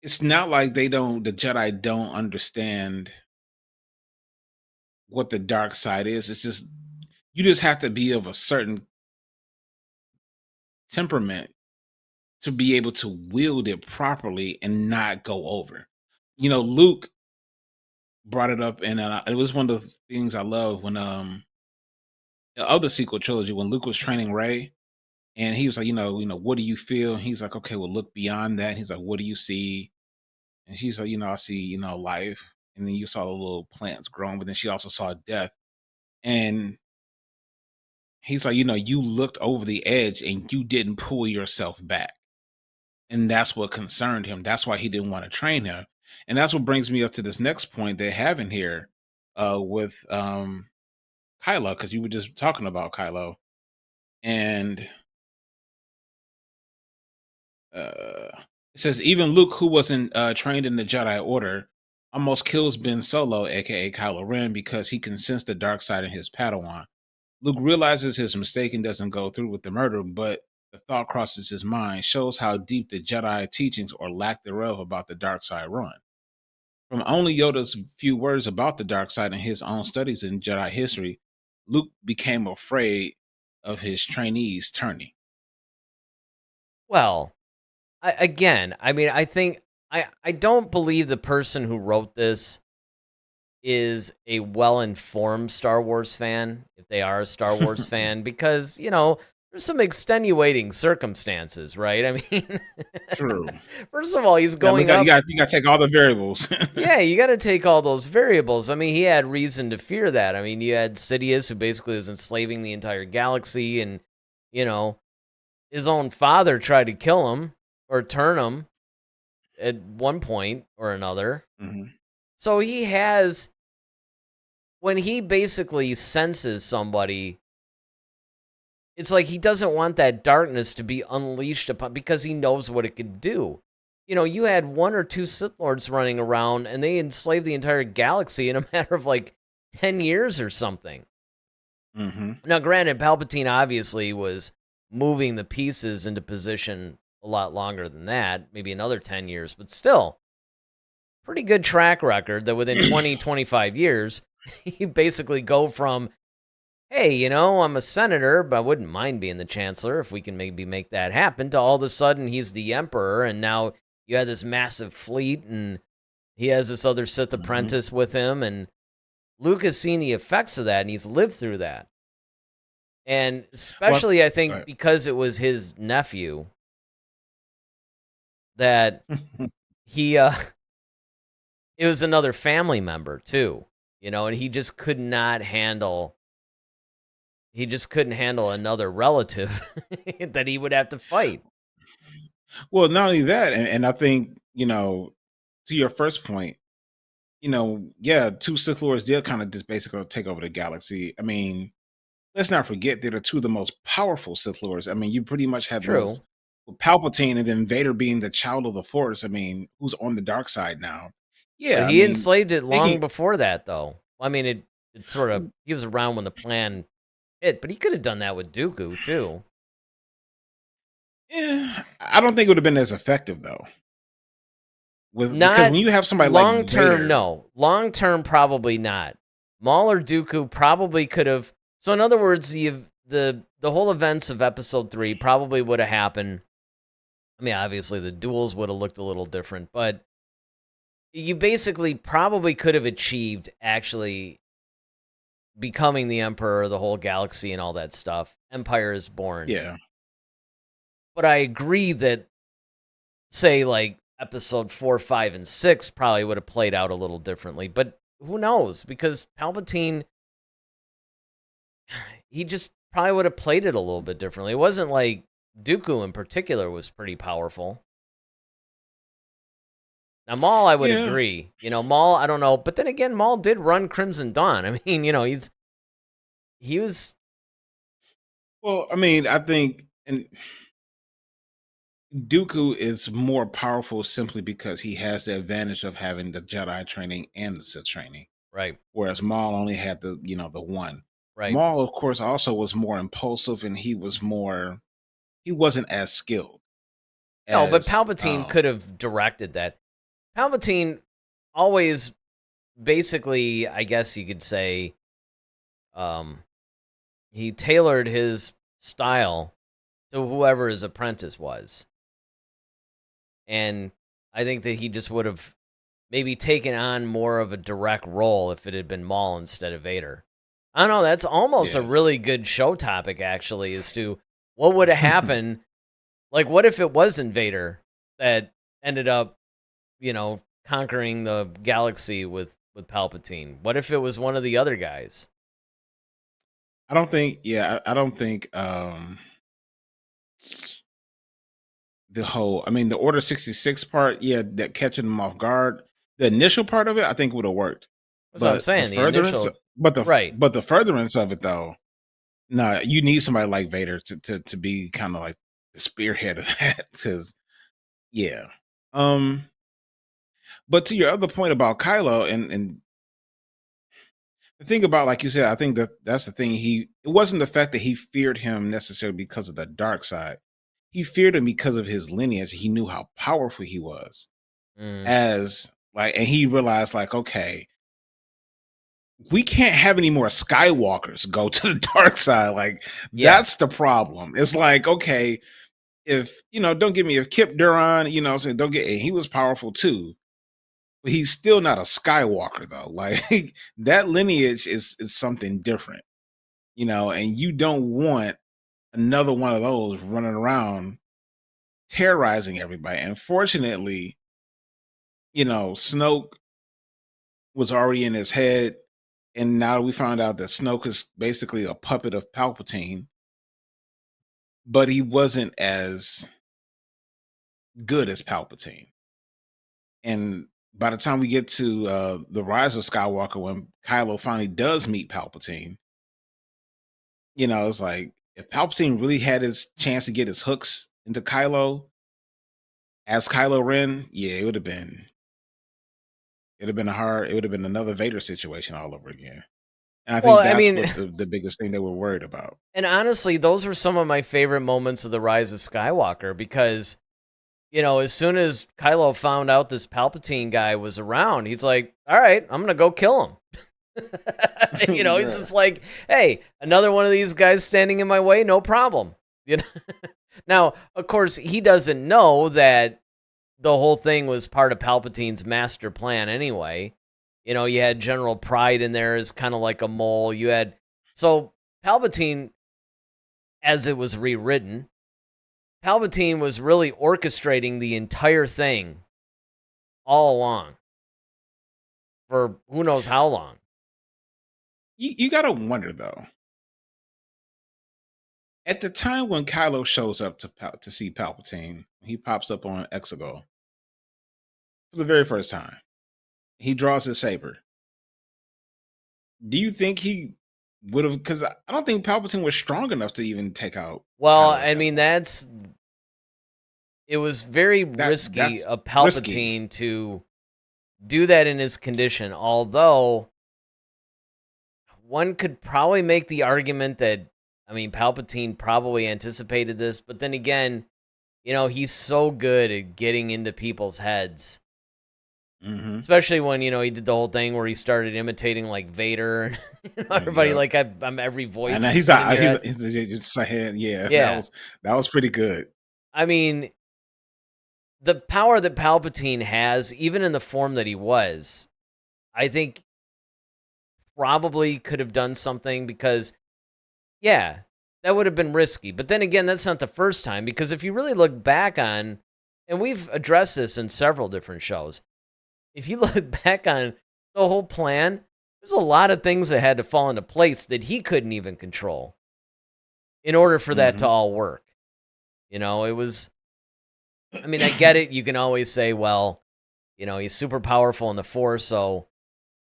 it's not like the Jedi don't understand what the dark side is. It's just, you just have to be of a certain temperament to be able to wield it properly and not go over. Luke brought it up, and it was one of the things I love when the other sequel trilogy, when Luke was training Ray, and he was like, what do you feel? And he's like, okay, well, look beyond that. And he's like, what do you see? And she's like, I see, life. And then you saw the little plants growing, but then she also saw death. And he's like, you looked over the edge and you didn't pull yourself back. And that's what concerned him. That's why he didn't want to train her. And that's what brings me up to this next point they have in here with Kylo, because you were just talking about Kylo. And it says, even Luke, who wasn't trained in the Jedi Order, almost kills Ben Solo, aka Kylo Ren, because he can sense the dark side in his Padawan. Luke realizes his mistake and doesn't go through with the murder, but the thought crosses his mind, shows how deep the Jedi teachings or lack thereof about the dark side run. From only Yoda's few words about the dark side and his own studies in Jedi history, Luke became afraid of his trainees turning. Well, I mean, I think I don't believe the person who wrote this is a well-informed Star Wars fan, if they are a Star Wars fan, because, there's some extenuating circumstances, right? I mean, True. first of all, he's Yeah, look going at up. you got to take all the variables. Yeah, you got to take all those variables. I mean, he had reason to fear that. I mean, you had Sidious, who basically was enslaving the entire galaxy, and, you know, his own father tried to kill him or turn him at one point or another. Mhm. So he has, when he basically senses somebody, it's like he doesn't want that darkness to be unleashed upon, because he knows what it could do. You had one or two Sith Lords running around and they enslaved the entire galaxy in a matter of like 10 years or something. Mhm. Now, granted, Palpatine obviously was moving the pieces into position a lot longer than that, maybe another 10 years, but still, pretty good track record that within 20, 25 years, you basically go from, hey, I'm a senator, but I wouldn't mind being the chancellor if we can maybe make that happen, to all of a sudden he's the emperor, and now you have this massive fleet, and he has this other Sith Mhm. apprentice with him, and Luke has seen the effects of that, and he's lived through that. And Well, especially, I go think, ahead. because it was his nephew, that he, it was another family member, too, and he just couldn't handle another relative that he would have to fight. Well, not only that, and I think, to your first point, yeah, two Sith Lords did kind of just basically take over the galaxy. I mean, let's not forget they're the two of the most powerful Sith Lords. I mean, you pretty much had the most, True. with Palpatine and then Vader being the child of the Force. I mean, who's on the dark side now? But Yeah, I he mean, enslaved it they can. long before that, though. I mean, it sort of, he was around when the plan hit, but he could have done that with Dooku, too. Yeah, I don't think it would have been as effective though, because Not when you have somebody like long term, Vader, no. Long term, probably not. Maul or Dooku probably could have. So, in other words, the whole events of Episode 3 probably would have happened. I mean, obviously, the duels would have looked a little different, but you basically probably could have achieved actually becoming the emperor of the whole galaxy and all that stuff. Empire is born. yeah, But I agree that, say, like episode 4, 5, and 6 probably would have played out a little differently. But who knows? Because Palpatine, he just probably would have played it a little bit differently. It wasn't like Dooku in particular was pretty powerful. Now, Maul, I would yeah. agree. Maul, I don't know. But then again, Maul did run Crimson Dawn. I mean, he was. Well, I mean, I think, and Dooku is more powerful simply because he has the advantage of having the Jedi training and the Sith training, Right, whereas Maul only had the one. right. Maul, of course, also was more impulsive, and he wasn't as skilled No, but as Palpatine could have directed that. Palpatine always, basically, I guess you could say, um, he tailored his style to whoever his apprentice was. And I think that he just would have maybe taken on more of a direct role if it had been Maul instead of Vader. I don't know. That's almost a yeah. really good show topic, actually, as to what would have happened. Like, what if it wasn't Vader that ended up, conquering the galaxy with Palpatine? What if it was one of the other guys? I don't think. Yeah, I don't think. The whole, I mean, the Order 66 part, yeah, that catching them off guard. The initial part of it, I think would have worked, That's what I'm but the saying. The furtherance, initial, right? but the furtherance of it though, nah, you need somebody like Vader to be kind of like the spearhead of that. Because yeah, um, but to your other point about Kylo and the thing about, like you said, I think that's the thing. It wasn't the fact that he feared him necessarily because of the dark side. He feared him because of his lineage. He knew how powerful he was Mm, as Like, and he realized, like, okay, we can't have any more Skywalkers go to the dark side. Like, Yeah. that's the problem. It's like, okay, if don't get me, if Kip Duran, saying don't get, and he was powerful too, but he's still not a Skywalker though. Like that lineage is something different, and you don't want another one of those running around terrorizing everybody. And fortunately, Snoke was already in his head, and now we found out that Snoke is basically a puppet of Palpatine, but he wasn't as good as Palpatine. And by the time we get to the Rise of Skywalker, when Kylo finally does meet Palpatine, it's like if Palpatine really had his chance to get his hooks into Kylo as Kylo Ren, yeah, it would have been another Vader situation all over again. And I Well, think I that's mean, what the biggest thing they were worried about. and honestly, those were some of my favorite moments of the Rise of Skywalker because, as soon as Kylo found out this Palpatine guy was around, he's like, all right, I'm going to go kill him. He's Yeah. just like, hey, another one of these guys standing in my way, no problem. Now, of course, he doesn't know that the whole thing was part of Palpatine's master plan anyway. You had General Pride in there as kind of like a mole. So Palpatine, as it was rewritten, Palpatine was really orchestrating the entire thing all along for who knows how long. You got to wonder though. At the time when Kylo shows up to see Palpatine, he pops up on Exegol for the very first time. He draws his saber. Do you think he would have? Because I don't think Palpatine was strong enough to even take out Well, Kylo at I that mean, point. it was very risky That's of risky. Palpatine to do that in his condition, although one could probably make the argument that, I mean, Palpatine probably anticipated this, but then again, he's so good at getting into people's heads. Mm-hmm. Especially when, he did the whole thing where he started imitating like Vader and everybody Yep. like I'm every voice. And is he's getting your not. head. He's just saying, yeah, Yeah. that was pretty good. I mean, the power that Palpatine has, even in the form that he was, I think probably could have done something because, yeah, that would have been risky. But then again, that's not the first time because if you really look back on, and we've addressed this in several different shows, if you look back on the whole plan, there's a lot of things that had to fall into place that he couldn't even control in order for that to Mm-hmm. all work. It was, I mean, I get it. You can always say, well, he's super powerful in the Force, so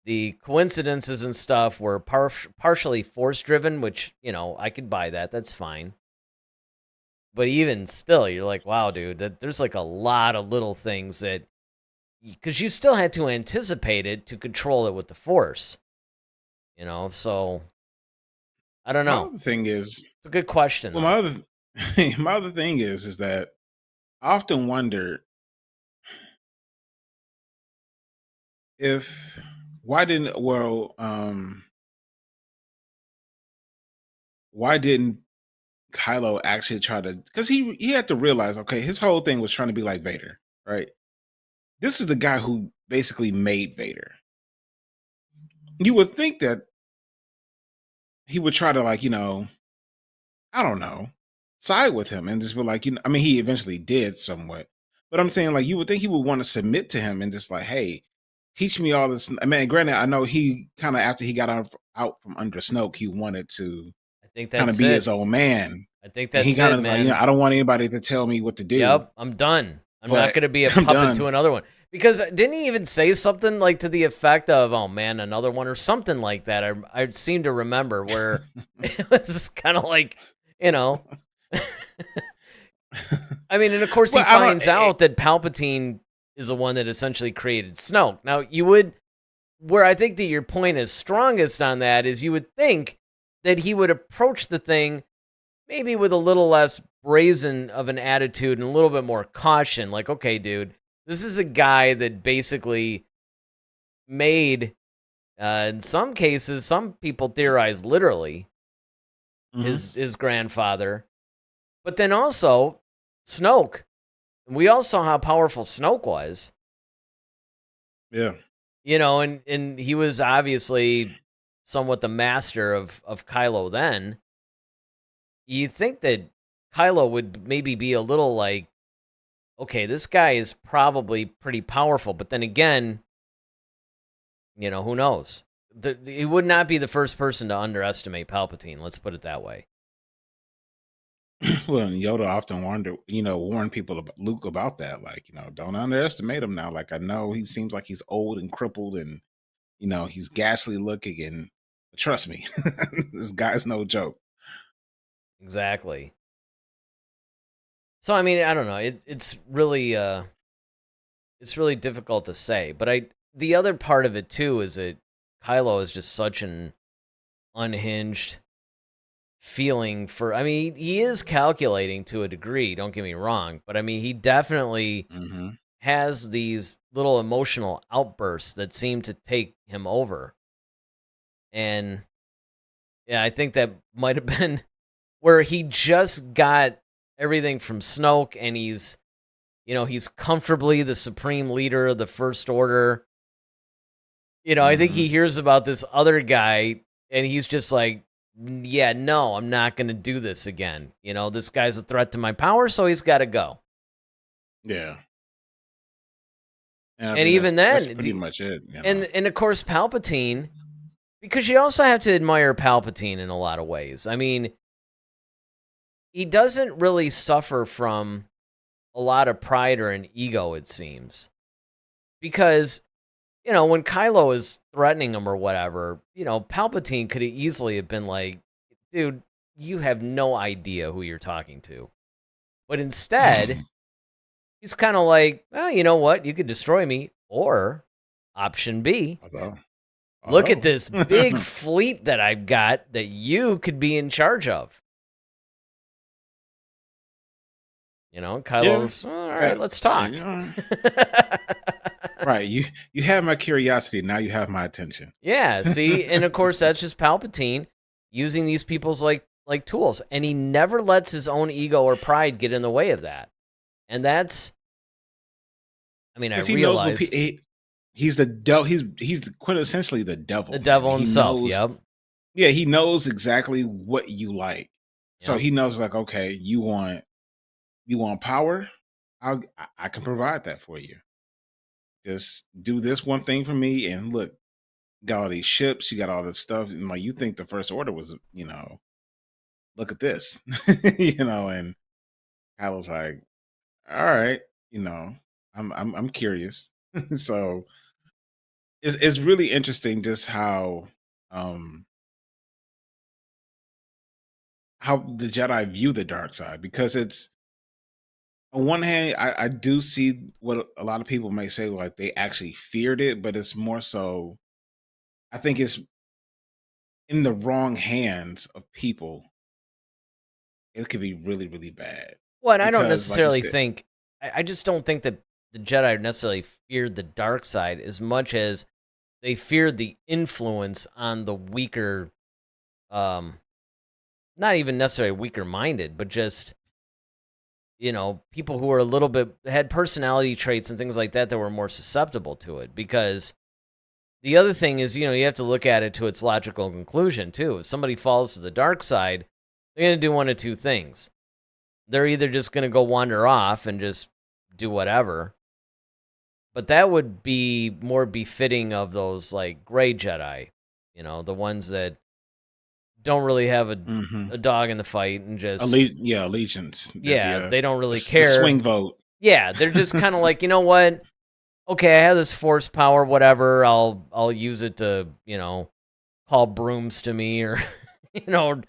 the coincidences and stuff were partially Force-driven, which, I could buy that. That's fine. But even still, you're like, wow, dude, there's like a lot of little things that, because you still had to anticipate it to control it with the Force, so I don't My know. other thing is, It's a good question, well, though. my other thing is that I often wonder if why didn't Kylo actually try to, because he had to realize, okay, his whole thing was trying to be like Vader, right? This is the guy who basically made Vader. You would think that he would try to, like, I don't know, side with him and just be like, I mean, he eventually did somewhat, but I'm saying, like, you would think he would want to submit to him and just like, hey, teach me all this. I mean, granted, I know he kind of, after he got out from under Snoke, he wanted to I think kind of that's be it. his old man. I think And he that's kind it, of like, man. I don't want anybody to tell me what to do, Yep, I'm done. I'm not but going to be a I'm puppet to done. another one. Because didn't he even say something like to the effect of, oh man, another one or something like that? I seem to remember where it was kind of like, you know. I mean, and of course he Well, I don't. finds out that Palpatine is the one that essentially created Snoke. Now, where I think that your point is strongest on that is you would think that he would approach the thing maybe with a little less brazen of an attitude and a little bit more caution. Like, okay, dude, this is a guy that basically made, in some cases, some people theorize literally Hmm. his grandfather. But then also Snoke. We all saw how powerful Snoke was. Yeah. And he was obviously somewhat the master of Kylo then. You think that Kylo would maybe be a little like, okay, this guy is probably pretty powerful, but then again, who knows? He would not be the first person to underestimate Palpatine. Let's put it that way. Well, and Yoda often warn people about Luke about that. Like, don't underestimate him now. Like, I know he seems like he's old and crippled and, he's ghastly looking. And trust me, this guy's no joke. Exactly. So I mean, I don't know. It's really difficult to say. But the other part of it too is that Kylo is just such an unhinged feeling for. I mean, he is calculating to a degree. Don't get me wrong, but I mean, he definitely Hmm. has these little emotional outbursts that seem to take him over. And yeah, I think that might have been where he just got everything from Snoke, and he's comfortably the supreme leader of the First Order. I think Hmm. he hears about this other guy, and he's just like, yeah, no, I'm not going to do this again. This guy's a threat to my power, so he's got to go. Yeah. And I And think that's even that's then, pretty much it. and of course, Palpatine, because you also have to admire Palpatine in a lot of ways. I mean, he doesn't really suffer from a lot of pride or an ego, it seems. Because, when Kylo is threatening him or whatever, Palpatine could easily have been like, dude, you have no idea who you're talking to. But instead, he's kind of like, well, you know what? You could destroy me. Or option B, Although, look at although, this big fleet that I've got that you could be in charge of. yeah, Kylo's, all right, let's talk. yeah, right. You have my curiosity. Now you have my attention. Yeah, see, and of course that's just Palpatine using these people's like tools, and he never lets his own ego or pride get in the way of that. And that's, I mean, I Because he knows what realize he's the devil. He's quintessentially the devil, the man. devil He himself. knows. Yep. Yeah, he knows exactly what you like. So Yep. he knows, like, okay, you want power. I can provide that for you. Just do this one thing for me, and look, got all these ships, you got all this stuff, and like you think the First Order was, look at this, and I was like, all right, you know, I'm curious. So it's really interesting just um how the Jedi view the dark side, because it's on one hand, I do see what a lot of people may say, like they actually feared it, but it's more so I think it's in the wrong hands of people, it could be really, really bad. Well, and I don't Because like you necessarily said, think, I just don't think that the Jedi necessarily feared the dark side as much as they feared the influence on the weaker, um, not even necessarily weaker minded, but just, people who were a little bit, had personality traits and things like that were more susceptible to it. Because the other thing is, you have to look at it to its logical conclusion, too. If somebody falls to the dark side, they're going to do one of two things. They're either just going to go wander off and just do whatever, but that would be more befitting of those like gray Jedi, the ones that don't really have mhm, a dog in the fight and just, allegiance, yeah, they don't really the care. swing vote. Yeah, they're just kind of like, you know what? Okay, I have this force power, whatever. I'll use it to, call brooms to me, or you know,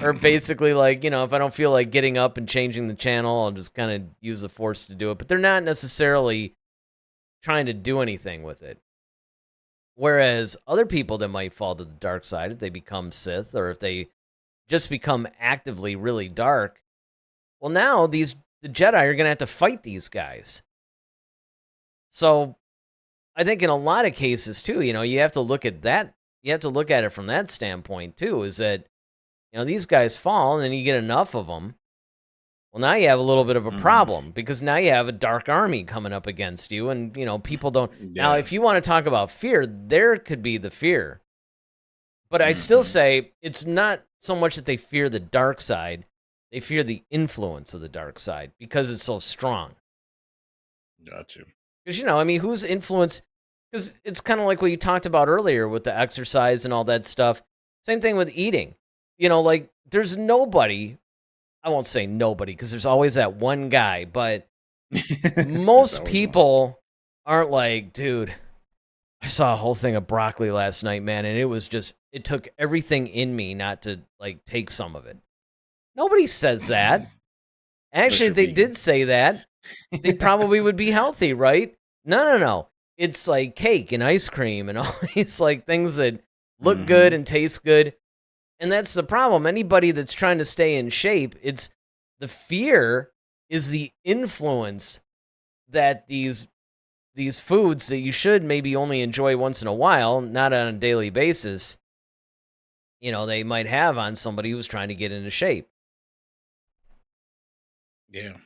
or basically like, if I don't feel like getting up and changing the channel, I'll just kind of use the force to do it. But they're not necessarily trying to do anything with it. Whereas other people that might fall to the dark side, if they become Sith or if they just become actively really dark, well, now the Jedi are going to have to fight these guys. So I think in a lot of cases too, you have to look at that. You have to look at it from that standpoint too. Is that these guys fall, and then you get enough of them. Well, now you have a little bit of a Mhm. problem because now you have a dark army coming up against you, and people don't. Now, Yeah. if you want to talk about fear, there could be the fear, but I still Mhm. say it's not so much that they fear the dark side; they fear the influence of the dark side because it's so strong. Got you. Because I mean, who's influence? Because it's kind of like what you talked about earlier with the exercise and all that stuff. Same thing with eating. Like there's nobody. I won't say nobody because there's always that one guy, but There's most always one. people aren't like, dude, I saw a whole thing of broccoli last night, man, and it took everything in me not to like take some of it. Nobody says that. Unless Actually, if you're they vegan. did say that, they probably would be healthy, right? No, no, no. It's like cake and ice cream and all these like things that look good Mhm. and taste good. And that's the problem. Anybody that's trying to stay in shape, it's the fear is the influence that these foods that you should maybe only enjoy once in a while, not on a daily basis, they might have on somebody who's trying to get into shape. Yeah.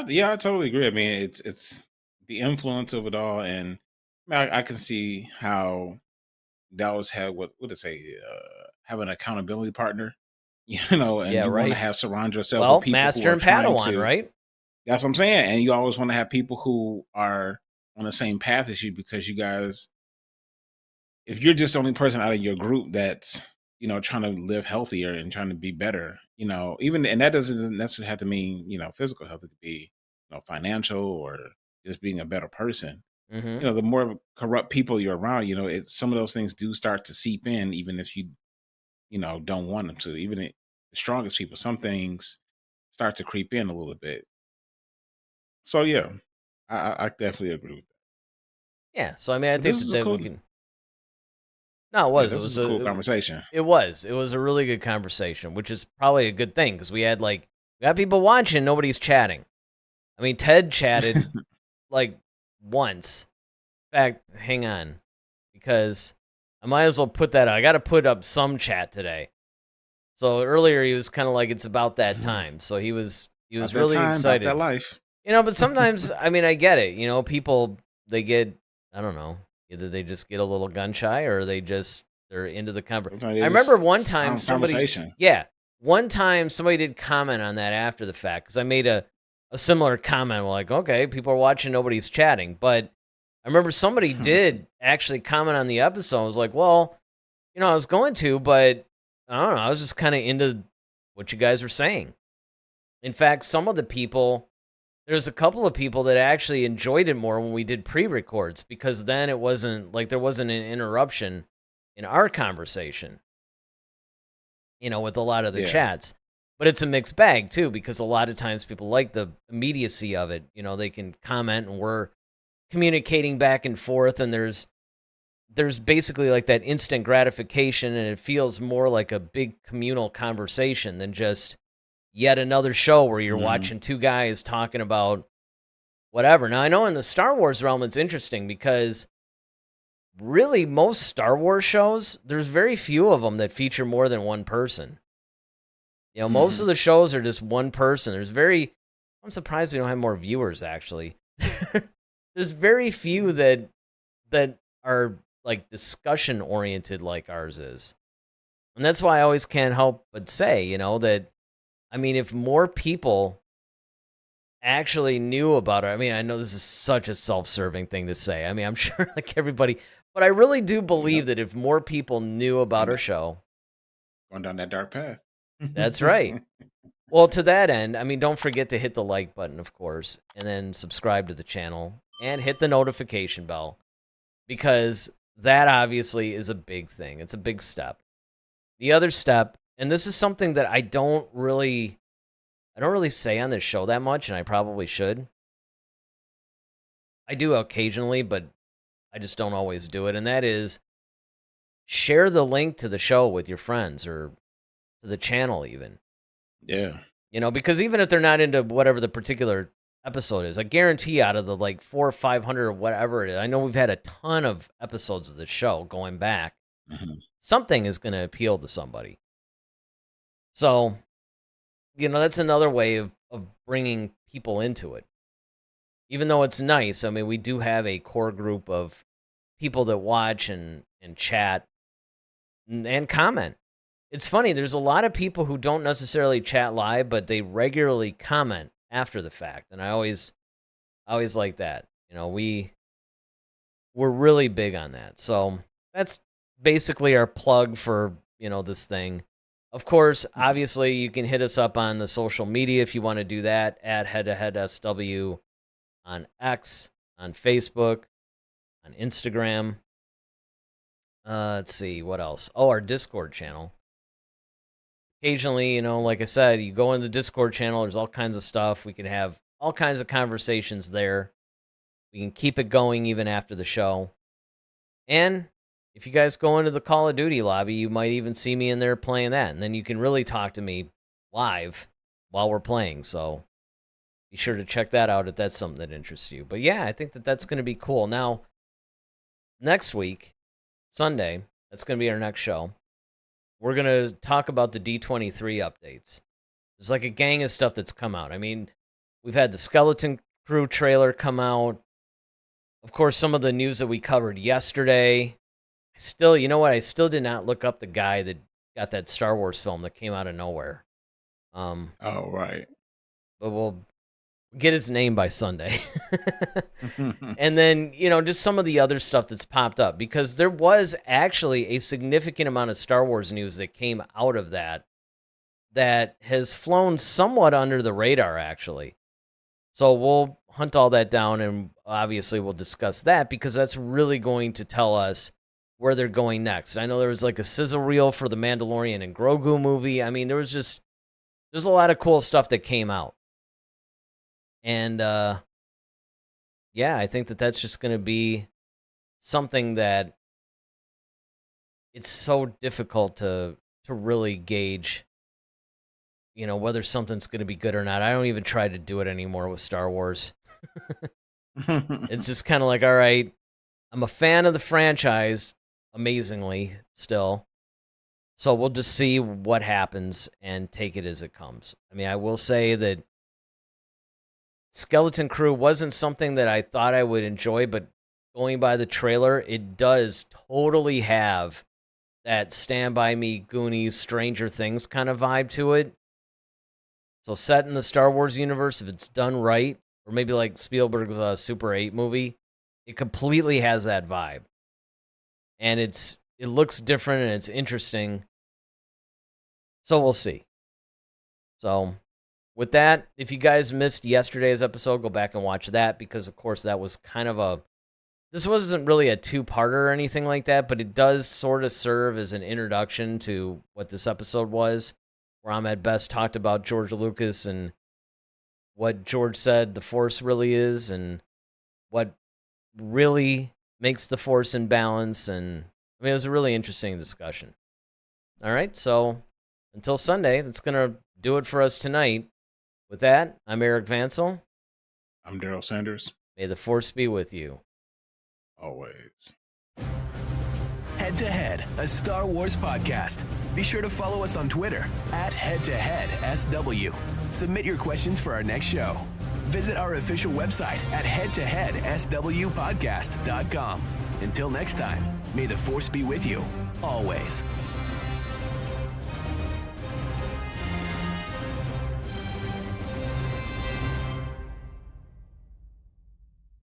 Yeah, I totally agree. I mean, it's the influence of it all, and I can see how that was had what would it say have an accountability partner, and Yeah, you want to right. have surround yourself with Well, people who master are and trying Padawan, to. right? That's what I'm saying, and you always want to have people who are on the same path as you because you guys, if you're just the only person out of your group that's trying to live healthier and trying to be better, even and that doesn't necessarily have to mean physical health. It could be financial or just being a better person. Mm-hmm. The more corrupt people you're around, some of those things do start to seep in, even if you don't want them to. Even the strongest people, some things start to creep in a little bit. So yeah, I definitely agree with that. Yeah. So I mean, I But this think is a that we cool, can. No, it yeah, was. It this is was a cool a. conversation. It was a really good conversation, which is probably a good thing because we got people watching, nobody's chatting. I mean, Ted chatted like once. In fact, hang on, because I might as well put that. I got to put up some chat today. So earlier he was kind of like it's about that time. So he was About that really time, about that excited. life. But sometimes I mean I get it. People they get I don't know, either they just get a little gun shy or they're into the Sometimes I they remember just one time found somebody conversation. yeah, one time somebody did comment on that after the fact cuz I made a similar comment like, "Okay, people are watching, nobody's chatting." But I remember somebody did actually comment on the episode. I was like, "Well, I was going to, but I don't know, I was just kind of into what you guys were saying." In fact, some of the people there's a couple of people that actually enjoyed it more when we did pre-records because then it wasn't like there wasn't an interruption in our conversation, with a lot of the Yeah. chats. But it's a mixed bag too because a lot of times people like the immediacy of it. They can comment and we're communicating back and forth and there's basically like that instant gratification and it feels more like a big communal conversation than just yet another show where you're Mhm. watching two guys talking about whatever. Now, I know in the Star Wars realm, it's interesting because really most Star Wars shows, there's very few of them that feature more than one person. Most of Mhm. the shows are just one person. I'm surprised we don't have more viewers actually. There's very few that are like discussion oriented like ours is. And that's why I always can't help but say, that I mean, if more people actually knew about it. I mean, I know this is such a self-serving thing to say. I mean, I'm sure like everybody, but I really do Yep. believe that if more people knew about And our show, going down that dark path. that's right. Well, to that end, I mean, don't forget to hit the like button, of course, and then subscribe to the channel and hit the notification bell because that obviously is a big thing. It's a big step. The other step, and this is something that I don't really say on this show that much, and I probably should. I do occasionally, but I just don't always do it, and that is share the link to the show with your friends or to the channel even. Yeah. Because even if they're not into whatever the particular episode is. I guarantee out of the like 400 or 500 or whatever it is, I know we've had a ton of episodes of the show going back. Something is going to appeal to somebody. So, that's another way of bringing people into it. Even though it's nice, I mean, we do have a core group of people that watch and chat and comment. It's funny, there's a lot of people who don't necessarily chat live, but they regularly comment after the fact, and I always like that. We're really big on that. So that's basically our plug for, this thing. Of course, obviously, you can hit us up on the social media if you want to do that, at Head to Head SW on X, on Facebook, on Instagram. Let's see, what else? Oh, our Discord channel. Occasionally, like I said, you go in the Discord channel, there's all kinds of stuff. We can have all kinds of conversations there. We can keep it going even after the show. And if you guys go into the Call of Duty lobby, you might even see me in there playing that. And then you can really talk to me live while we're playing. So be sure to check that out if that's something that interests you. But yeah, I think that's going to be cool. Now, next week, Sunday, that's going to be our next show. We're going to talk about the D23 updates. There's like a gang of stuff that's come out. I mean, we've had the Skeleton Crew trailer come out. Of course, some of the news that we covered yesterday. Still, you know what? I still did not look up the guy that got that Star Wars film that came out of nowhere. Oh, right. But we'll get his name by Sunday. And then, just some of the other stuff that's popped up, because there was actually a significant amount of Star Wars news that came out of that has flown somewhat under the radar, actually. So we'll hunt all that down, and obviously we'll discuss that, because that's really going to tell us where they're going next. I know there was like a sizzle reel for the Mandalorian and Grogu movie. I mean, there's a lot of cool stuff that came out. And, yeah, I think that's just going to be something that it's so difficult to really gauge, whether something's going to be good or not. I don't even try to do it anymore with Star Wars. It's just kind of like, all right, I'm a fan of the franchise, amazingly, still. So we'll just see what happens and take it as it comes. I mean, I will say that Skeleton Crew wasn't something that I thought I would enjoy, but going by the trailer, it does totally have that Stand By Me, Goonies, Stranger Things kind of vibe to it. So set in the Star Wars universe, if it's done right, or maybe like Spielberg's Super 8 movie, it completely has that vibe. And it looks different and it's interesting. So we'll see. So with that, if you guys missed yesterday's episode, go back and watch that, because, of course, that was kind of this wasn't really a two-parter or anything like that, but it does sort of serve as an introduction to what this episode was, where Ahmed Best talked about George Lucas and what George said the Force really is and what really makes the Force in balance. And, I mean, it was a really interesting discussion. All right, so until Sunday, that's going to do it for us tonight. With that, I'm Eric Vansel. I'm Daryl Sanders. May the Force be with you. Always. Head to Head, a Star Wars podcast. Be sure to follow us on Twitter at HeadToHeadSW. Submit your questions for our next show. Visit our official website at headtoheadswpodcast.com. Until next time, may the Force be with you, always.